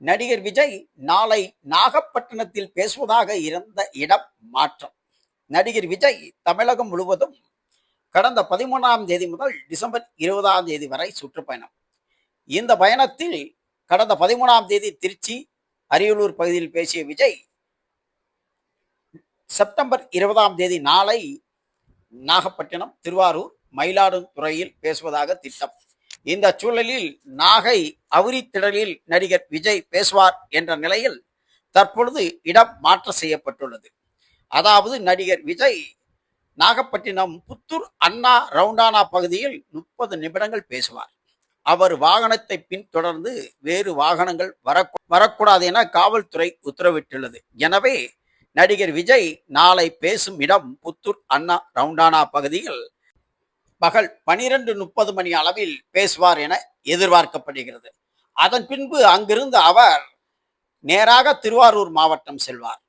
நடிகர் விஜய் நாளை நாகப்பட்டினத்தில் பேசுவதாக இருந்த இடம் மாற்றம். நடிகர் விஜய் தமிழகம் முழுவதும் கடந்த 13ஆம் தேதி முதல் டிசம்பர் 20ஆம் தேதி வரை சுற்றுப்பயணம். இந்த பயணத்தில் கடந்த 13ஆம் தேதி திருச்சி, அரியலூர் பகுதியில் பேசிய விஜய் செப்டம்பர் 20ஆம் தேதி நாளை நாகப்பட்டினம், திருவாரூர், மயிலாடுதுறையில் பேசுவதாக திட்டம். இந்த சூழலில் நாகை அவுரித்திடலில் நடிகர் விஜய் பேசுவார் என்ற நிலையில் தற்பொழுது இடம் மாற்றம் செய்யப்பட்டுள்ளது. அதாவது நடிகர் விஜய் நாகப்பட்டினம் புத்தூர் அண்ணா ரவுண்டானா பகுதியில் 30 நிமிடங்கள் பேசுவார். அவர் வாகனத்தை பின்தொடர்ந்து வேறு வாகனங்கள் வரக்கூடாது என காவல்துறை உத்தரவிட்டுள்ளது. எனவே நடிகர் விஜய் நாளை பேசும் இடம் புத்தூர் அண்ணா ரவுண்டானா பகுதியில் பகல் 12:30 மணி அளவில் பேசுவார் என எதிர்பார்க்கப்படுகிறது. அதன் பின்பு அங்கிருந்து அவர் நேராக திருவாரூர் மாவட்டம் செல்வார்.